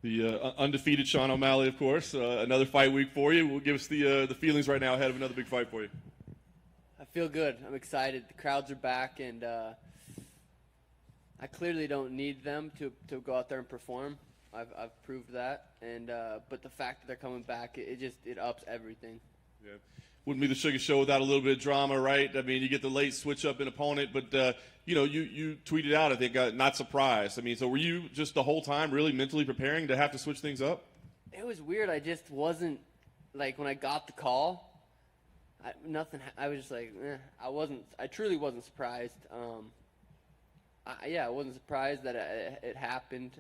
The undefeated Sean O'Malley, of course. Another fight week for you. Will give us the feelings right now ahead of another big fight for you. I feel good. I'm excited. The crowds are back, and I clearly don't need them to go out there and perform. I've proved that, and but the fact that they're coming back, it ups everything. Yeah. Wouldn't be the Sugar Show without a little bit of drama, right? I mean, you get the late switch up in opponent, but you tweeted out, I think, not surprised. I mean, so were you just the whole time really mentally preparing to have to switch things up? It was weird. I just wasn't, like, when I got the call, I was just like, I truly wasn't surprised. I wasn't surprised that it happened.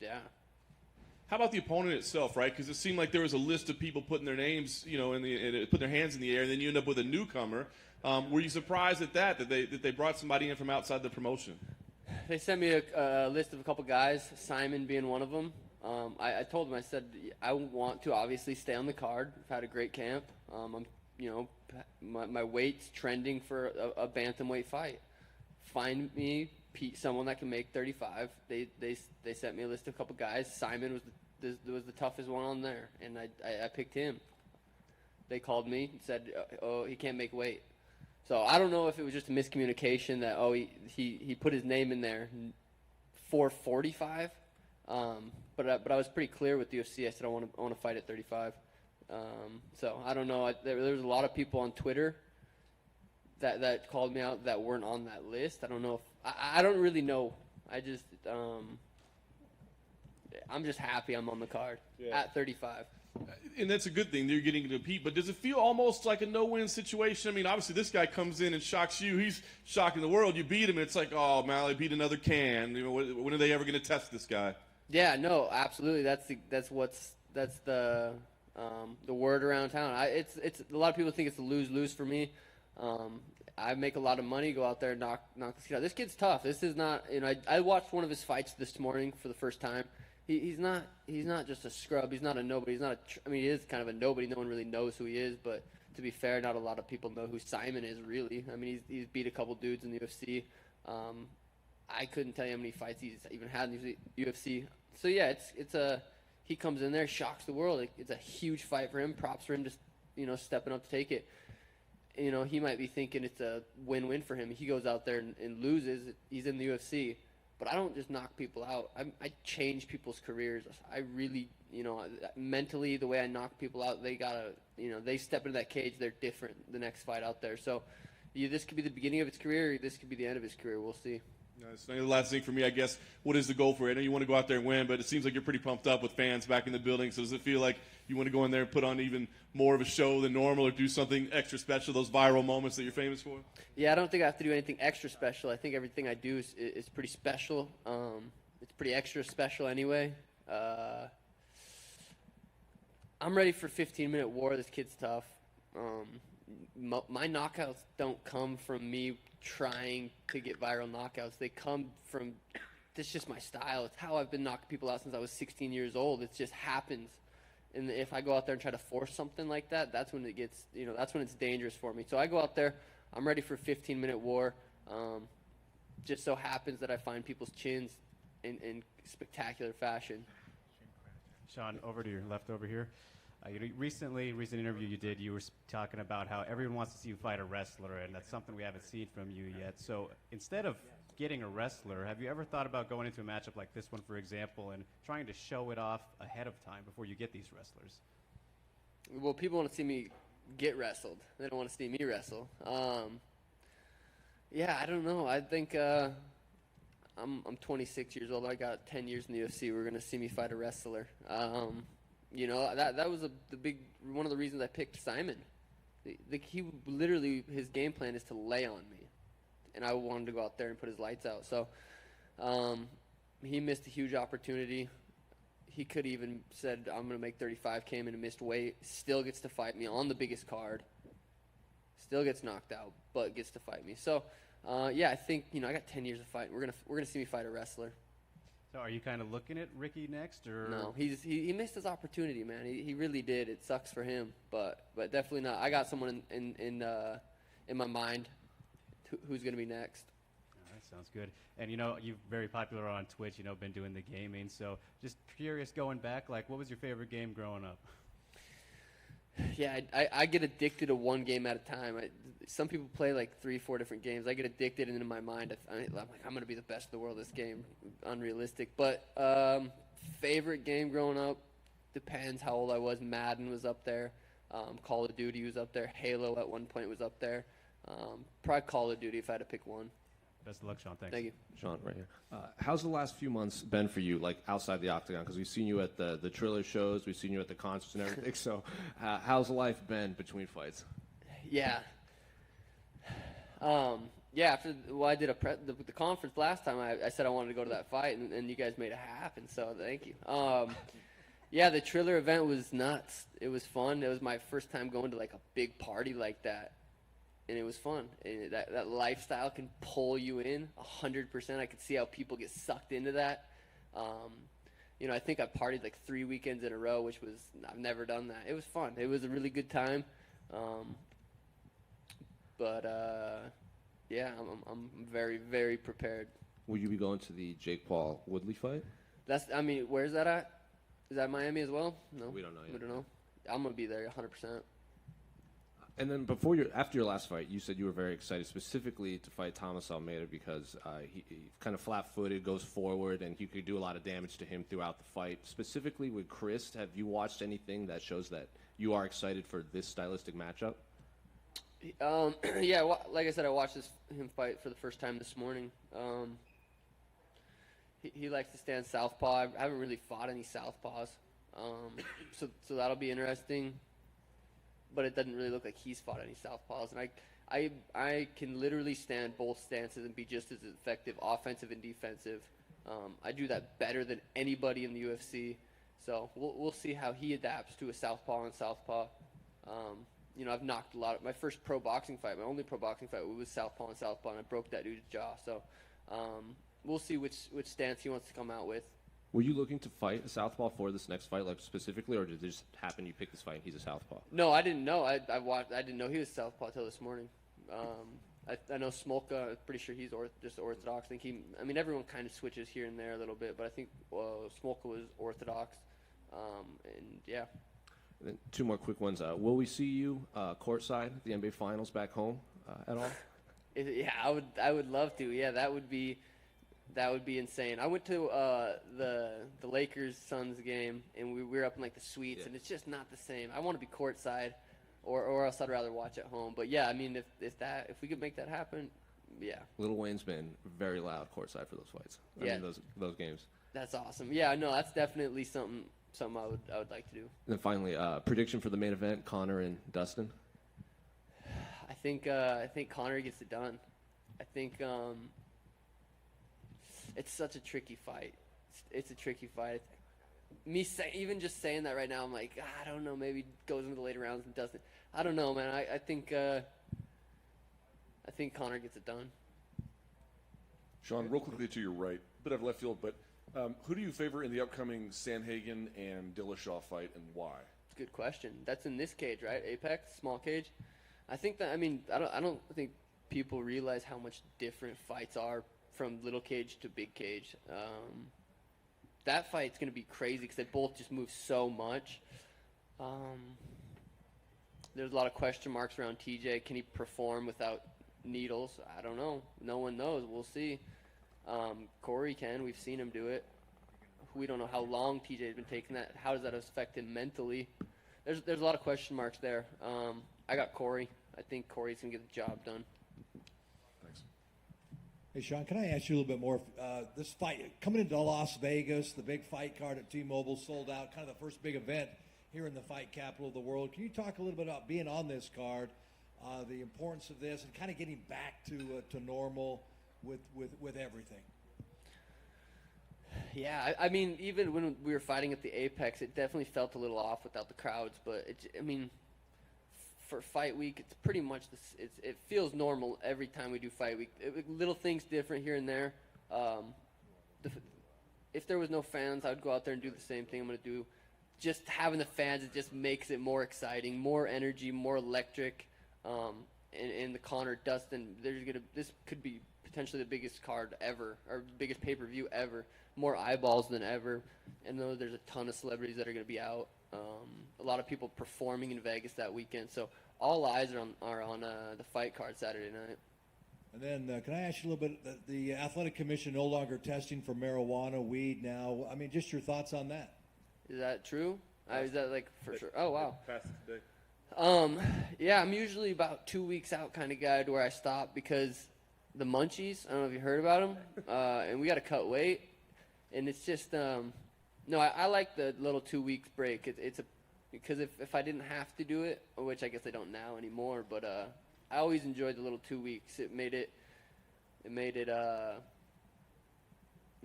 Yeah. How about the opponent itself, right? Because it seemed like there was a list of people putting their names, putting their hands in the air, and then you end up with a newcomer. Were you surprised at that they brought somebody in from outside the promotion? They sent me a list of a couple guys, Simon being one of them. I told them, I said, I want to obviously stay on the card. I've had a great camp. My weight's trending for a bantamweight fight. Find me someone that can make 35. They sent me a list of a couple guys. Simon was the toughest one on there, and I picked him. They called me and said, oh, he can't make weight. So I don't know if it was just a miscommunication that he put his name in there for 45. But I was pretty clear with the UFC. I said I want to fight at 35. So I don't know. There was a lot of people on Twitter that called me out that weren't on that list. I don't know if I don't really know. I just I'm just happy I'm on the card at 35. And that's a good thing. You're getting to compete. But does it feel almost like a no-win situation? I mean, obviously this guy comes in and shocks you. He's shocking the world. You beat him. And it's like, oh, Malley beat another can. When are they ever going to test this guy? Yeah, no, absolutely. That's the word around town. It's a lot of people think it's a lose-lose for me. I make a lot of money, go out there and knock this kid out. This kid's tough. This is not, I watched one of his fights this morning for the first time. He's not just a scrub. He's not a nobody. He is kind of a nobody. No one really knows who he is, but to be fair, not a lot of people know who Simon is really. I mean, he's beat a couple dudes in the UFC. I couldn't tell you how many fights he's even had in the UFC. So yeah, he comes in there, shocks the world. It's a huge fight for him. Props for him just stepping up to take it. He might be thinking it's a win-win for him. He goes out there and loses. He's in the UFC. But I don't just knock people out. I change people's careers. I really, mentally, the way I knock people out, they gotta, they step into that cage. They're different the next fight out there. So this could be the beginning of his career. Or this could be the end of his career. We'll see. Nice. The last thing for me, I guess, what is the goal for it? I know you want to go out there and win, but it seems like you're pretty pumped up with fans back in the building. So does it feel like you want to go in there and put on even more of a show than normal, or do something extra special, those viral moments that you're famous for? Yeah, I don't think I have to do anything extra special. I think everything I do is pretty special. It's pretty extra special anyway. I'm ready for 15-minute war. This kid's tough. My knockouts don't come from me trying to get viral knockouts. They come from, it's just my style. It's how I've been knocking people out since I was 16 years old. It just happens. And if I go out there and try to force something like that, that's when it gets, that's when it's dangerous for me. So I go out there, I'm ready for a 15-minute war. Just so happens that I find people's chins in spectacular fashion. Sean, over to your left over here. Recent interview you did, you were talking about how everyone wants to see you fight a wrestler, and that's something we haven't seen from you yet. So instead of getting a wrestler, have you ever thought about going into a matchup like this one, for example, and trying to show it off ahead of time before you get these wrestlers? Well, people want to see me get wrestled. They don't want to see me wrestle. Yeah, I don't know. I think I'm 26 years old. I got 10 years in the UFC. We're going to see me fight a wrestler. That was one of the reasons I picked Simon. He literally, his game plan is to lay on me, and I wanted to go out there and put his lights out. So he missed a huge opportunity. He could even said, I'm going to make 35, came in and missed weight, still gets to fight me on the biggest card, still gets knocked out, but gets to fight me. So, I think, I got 10 years of fighting. We're gonna see me fight a wrestler. So are you kind of looking at Ricky next, or no? He missed his opportunity, man. He really did. It sucks for him, but definitely not. I got someone in my mind who's going to be next. All right, Sounds good. And, you're very popular on Twitch, been doing the gaming. So just curious, going back, like, what was your favorite game growing up? Yeah, I get addicted to one game at a time. Some people play like 3-4 different games. I get addicted, and in my mind, I'm like, I'm going to be the best in the world at this game. Unrealistic. But favorite game growing up, depends how old I was. Madden was up there. Call of Duty was up there. Halo at one point was up there. Probably Call of Duty if I had to pick one. Best of luck, Sean. Thanks. Thank you. Sean, right here. How's the last few months been for you, like outside the octagon? Because we've seen you at the Triller shows, we've seen you at the concerts and everything. So, how's life been between fights? Yeah. After I did the conference last time, I said I wanted to go to that fight, and you guys made it happen. So thank you. The Triller event was nuts. It was fun. It was my first time going to like a big party like that. And it was fun. And that lifestyle can pull you in 100%. I could see how people get sucked into that. I think I partied like 3 weekends in a row, I've never done that. It was fun. It was a really good time. I'm very, very prepared. Will you be going to the Jake Paul Woodley fight? Where's that at? Is that Miami as well? No. We don't know yet. We don't know. I'm going to be there 100%. And then after your last fight, you said you were very excited specifically to fight Thomas Almeida because he kind of flat-footed, goes forward, and you could do a lot of damage to him throughout the fight. Specifically with Kris, have you watched anything that shows that you are excited for this stylistic matchup? Like I said, I watched him fight for the first time this morning. He likes to stand southpaw. I haven't really fought any southpaws, so that'll be interesting. But it doesn't really look like he's fought any southpaws, and I can literally stand both stances and be just as effective, offensive and defensive. I do that better than anybody in the UFC. So we'll see how he adapts to a southpaw and southpaw. I've knocked a lot. My first pro boxing fight, my only pro boxing fight, was southpaw and southpaw, and I broke that dude's jaw. So we'll see which stance he wants to come out with. Were you looking to fight a southpaw for this next fight, like specifically, or did it just happen you picked this fight and he's a southpaw? No, I didn't know. I didn't know he was southpaw till this morning. I know Smolka. I'm pretty sure he's just orthodox. I think everyone kind of switches here and there a little bit, but I think Smolka was orthodox. And then 2 more quick ones. Will we see you courtside at the NBA Finals back home at all? I would love to. Yeah, that would be insane. I went to the Lakers Suns game, and we were up in like the suites, and it's just not the same. I want to be courtside, or else I'd rather watch at home. But yeah, if we could make that happen, yeah. Lil Wayne's been very loud courtside for those fights. I mean, those games. That's awesome. Yeah, no, that's definitely something I would like to do. And then finally, prediction for the main event: Conor and Dustin. I think Conor gets it done. I think it's such a tricky fight. It's a tricky fight. Even just saying that right now, I'm like, I don't know. Maybe goes into the later rounds and doesn't. I don't know, man. I think Conor gets it done. Sean, real quickly to your right, bit of left field, but who do you favor in the upcoming Sandhagen and Dillashaw fight, and why? Good question. That's in this cage, right? Apex, small cage. I think that. I don't think people realize how much different fights are from little cage to big cage. That fight's going to be crazy because they both just move so much. There's a lot of question marks around TJ. Can he perform without needles? I don't know. No one knows. We'll see. Corey can. We've seen him do it. We don't know how long TJ's been taking that. How does that affect him mentally? There's a lot of question marks there. I got Corey. I think Corey's going to get the job done. Thanks. Hey, Sean, can I ask you a little bit more? This fight, coming into Las Vegas, the big fight card at T-Mobile sold out, kind of the first big event here in the fight capital of the world. Can you talk a little bit about being on this card, the importance of this, and kind of getting back to normal with everything? Yeah, even when we were fighting at the Apex, it definitely felt a little off without the crowds. But for fight week, it's pretty much it feels normal every time we do fight week. Little things different here and there. If there was no fans, I would go out there and do the same thing I'm going to do. Just having the fans, it just makes it more exciting, more energy, more electric. And the Conor Dustin, this could be potentially the biggest card ever, or biggest pay-per-view ever, more eyeballs than ever. And though there's a ton of celebrities that are going to be out, a lot of people performing in Vegas that weekend. So all eyes are on the fight card Saturday night. And then, can I ask you a little bit? The athletic commission no longer testing for marijuana, weed now. I mean, just your thoughts on that. Is that true? Is that like for sure? Oh wow. Passed it today. Yeah, I'm usually about 2 weeks out kind of guy to where I stop because the munchies. I don't know if you heard about them, and we got to cut weight, and it's just no. I like the little 2 weeks break. It's a because if I didn't have to do it, which I guess I don't now anymore, but I always enjoyed the little 2 weeks. It made it.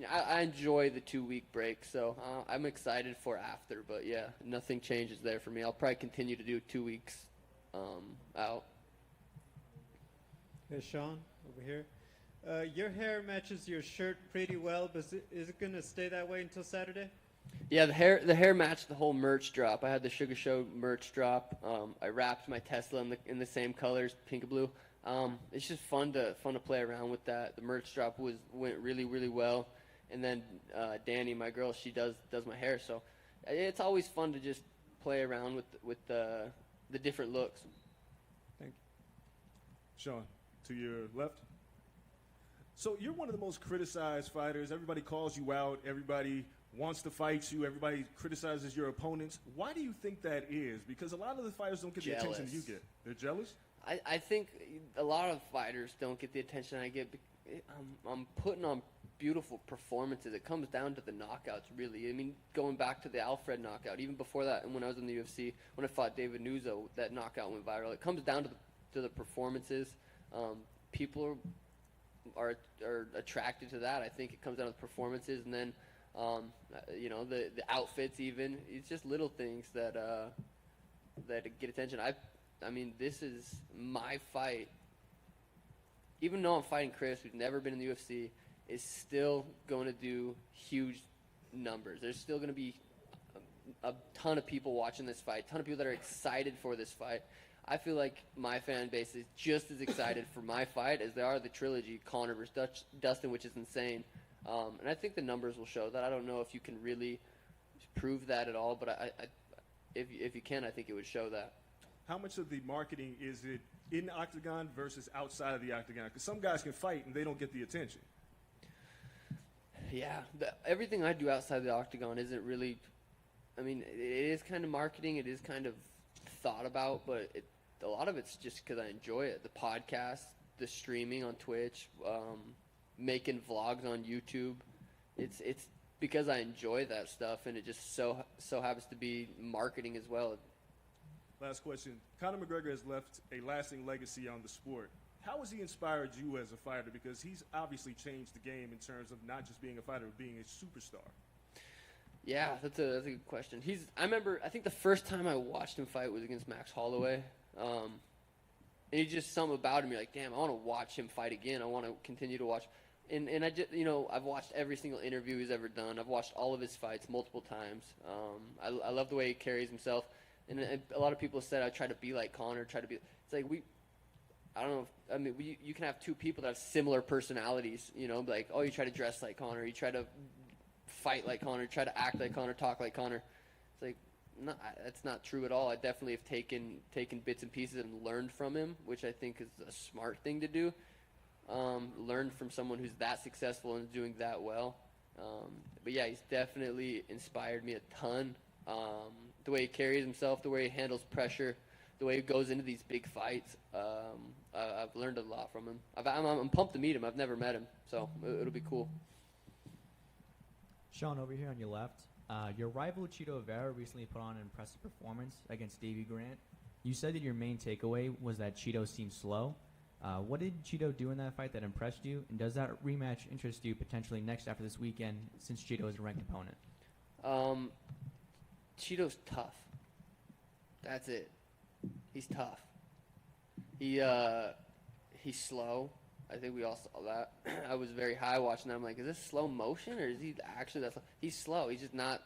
I enjoy the 2 week break, so I'm excited for after. But yeah, nothing changes there for me. I'll probably continue to do 2 weeks out. Hey, Sean, over here. Your hair matches your shirt pretty well, but is it going to stay that way until Saturday? Yeah, the hair matched the whole merch drop. I had the Sugar Show merch drop. I wrapped my Tesla in the same colors, pink and blue. It's just fun to play around with that. The merch drop went really, really well. And then Danny, my girl, she does my hair, so it's always fun to just play around with the different looks. Thank you. Sean, to your left. So you're one of the most criticized fighters. Everybody calls you out. Everybody wants to fight you. Everybody criticizes your opponents. Why do you think that is? Because a lot of the fighters don't get the attention you get. They're jealous? I think a lot of fighters don't get the attention I get. I'm putting on beautiful performances. It comes down to the knockouts, really. I mean, going back to the Alfred knockout, even before that, and when I was in the UFC, when I fought David Nuzzo, that knockout went viral. It comes down to the performances. People are attracted to that. I think it comes down to the performances, and then the outfits. Even it's just little things that get attention. I mean, this is my fight. Even though I'm fighting Kris, who's never been in the UFC, is still going to do huge numbers. There's still going to be a ton of people watching this fight, a ton of people that are excited for this fight. I feel like my fan base is just as excited for my fight as they are the trilogy, Conor versus Dustin, which is insane. And I think the numbers will show that. I don't know if you can really prove that at all, but if you can, I think it would show that. How much of the marketing is it in the octagon versus outside of the octagon? Because some guys can fight and they don't get the attention. Yeah, everything I do outside the octagon isn't really. I mean, it is kind of marketing. It is kind of thought about, but a lot of it's just because I enjoy it. The podcast, the streaming on Twitch, making vlogs on YouTube. It's because I enjoy that stuff, and it just so happens to be marketing as well. Last question. Conor McGregor has left a lasting legacy on the sport. How has he inspired you as a fighter? Because he's obviously changed the game in terms of not just being a fighter, but being a superstar. Yeah, that's a good question. I think the first time I watched him fight was against Max Holloway. And he just something about him. You're like, damn, I want to watch him fight again. I want to continue to watch. And I just, I've watched every single interview he's ever done. I've watched all of his fights multiple times. I love the way he carries himself. And a lot of people said I try to be like Conor. It's like I don't know. You can have two people that have similar personalities. Like, oh, you try to dress like Conor. You try to fight like Conor. You try to act like Conor. Talk like Conor. It's like, no, that's not true at all. I definitely have taken bits and pieces and learned from him, which I think is a smart thing to do. Learn from someone who's that successful and doing that well. But yeah, he's definitely inspired me a ton. The way he carries himself, the way he handles pressure, the way he goes into these big fights. I've learned a lot from him. I'm pumped to meet him. I've never met him, so it'll be cool. Sean, over here on your left, your rival Chito Vera recently put on an impressive performance against Davey Grant. You said that your main takeaway was that Chito seemed slow. What did Chito do in that fight that impressed you, and does that rematch interest you potentially next after this weekend since Chito is a ranked opponent? Chito's tough. That's it. He's tough. He's slow. I think we all saw that. I was very high watching that. I'm like, is this slow motion or is he actually that slow? He's slow. He's just not,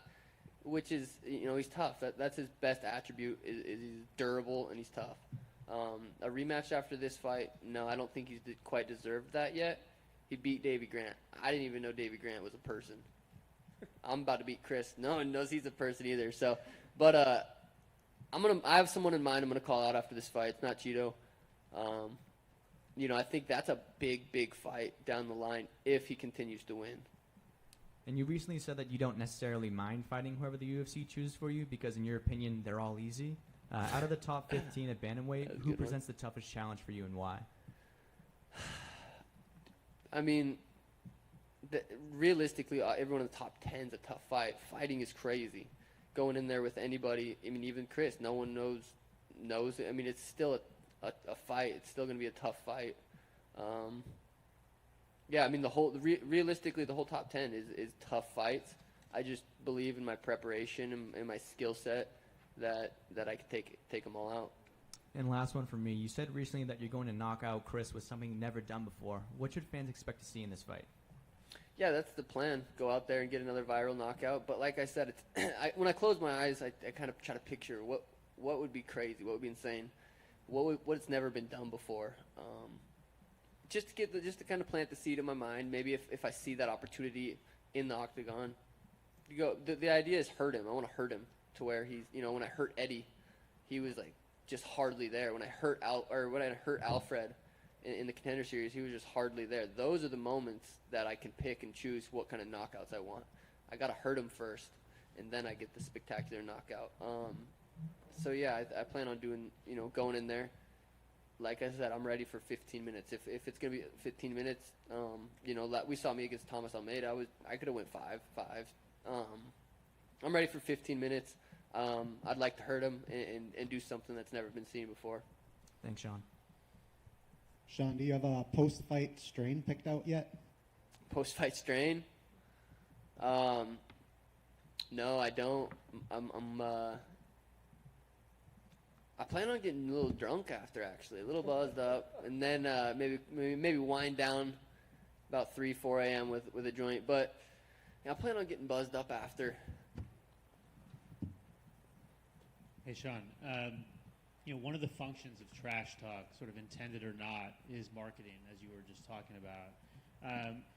which is, he's tough. That's his best attribute is he's durable and he's tough. A rematch after this fight, no, I don't think he's quite deserved that yet. He beat Davy Grant. I didn't even know Davy Grant was a person. I'm about to beat Kris. No one knows he's a person either. So, but I have someone in mind I'm gonna call out after this fight. It's not Cheeto. I think that's a big fight down the line if he continues to win. And you recently said that you don't necessarily mind fighting whoever the UFC chooses for you because, in your opinion, they're all easy. Out of the top 15 at bantamweight, who presents the toughest challenge for you and why? I mean, realistically, everyone in the top 10 is a tough fight. Fighting is crazy. Going in there with anybody, I mean, even Kris, no one knows it. I mean, it's still a fight. It's still going to be a tough fight. Yeah, I mean, realistically, the whole top 10 is tough fights. I just believe in my preparation and my skill set that I can take them all out. And last one from me. You said recently that you're going to knock out Kris with something never done before. What should fans expect to see in this fight? Yeah, that's the plan. Go out there and get another viral knockout. But like I said, when I close my eyes, I kind of try to picture what would be crazy, what would be insane, what's never been done before. Just to kind of plant the seed in my mind. Maybe if I see that opportunity in the octagon, the idea is hurt him. I want to hurt him to where he's, when I hurt Eddie, he was like just hardly there. When I hurt Alfred in the Contender Series, he was just hardly there. Those are the moments that I can pick and choose what kind of knockouts I want. I got to hurt him first, and then I get the spectacular knockout. So yeah, I plan on doing, going in there. Like I said, I'm ready for 15 minutes. If it's gonna be 15 minutes, we saw me against Thomas Almeida. I could have went 5. I'm ready for 15 minutes. I'd like to hurt him and do something that's never been seen before. Thanks, Sean. Sean, do you have a post-fight strain picked out yet? Post-fight strain? No, I don't. I plan on getting a little drunk after, actually, a little buzzed up, and then maybe wind down about 3, 4 a.m. with a joint. But I plan on getting buzzed up after. Hey, Sean. One of the functions of trash talk, sort of intended or not, is marketing, as you were just talking about.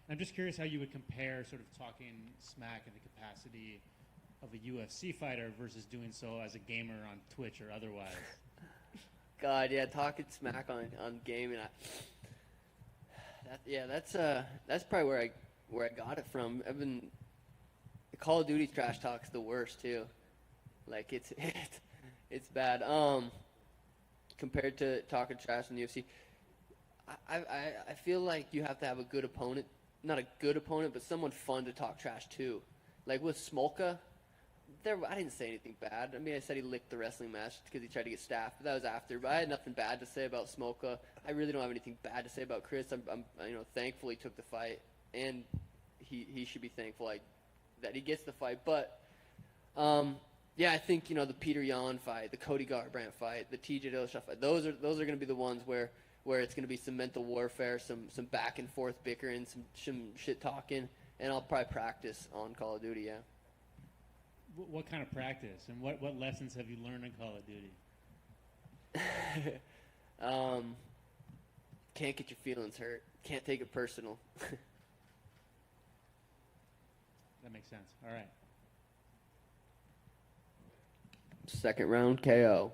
I'm just curious how you would compare sort of talking smack in the capacity of a UFC fighter versus doing so as a gamer on Twitch or otherwise. God, yeah, talking smack on gaming. That's probably where I got it from. Call of Duty trash talk's the worst too. Like it's bad. Compared to talking trash in the UFC, I feel like you have to have a good opponent. Not a good opponent, but someone fun to talk trash to. Like with Smolka, I didn't say anything bad. I mean, I said he licked the wrestling match because he tried to get staffed, but that was after. But I had nothing bad to say about Smolka. I really don't have anything bad to say about Kris. I'm thankful he took the fight, and he should be thankful that he gets the fight. But yeah, I think the Peter Yan fight, the Cody Garbrandt fight, the TJ Dillashaw fight. Those are going to be the ones where it's going to be some mental warfare, some back and forth bickering, some shit talking, and I'll probably practice on Call of Duty. Yeah. What kind of practice, and what lessons have you learned in Call of Duty? Can't get your feelings hurt. Can't take it personal. That makes sense. All right. Second round KO.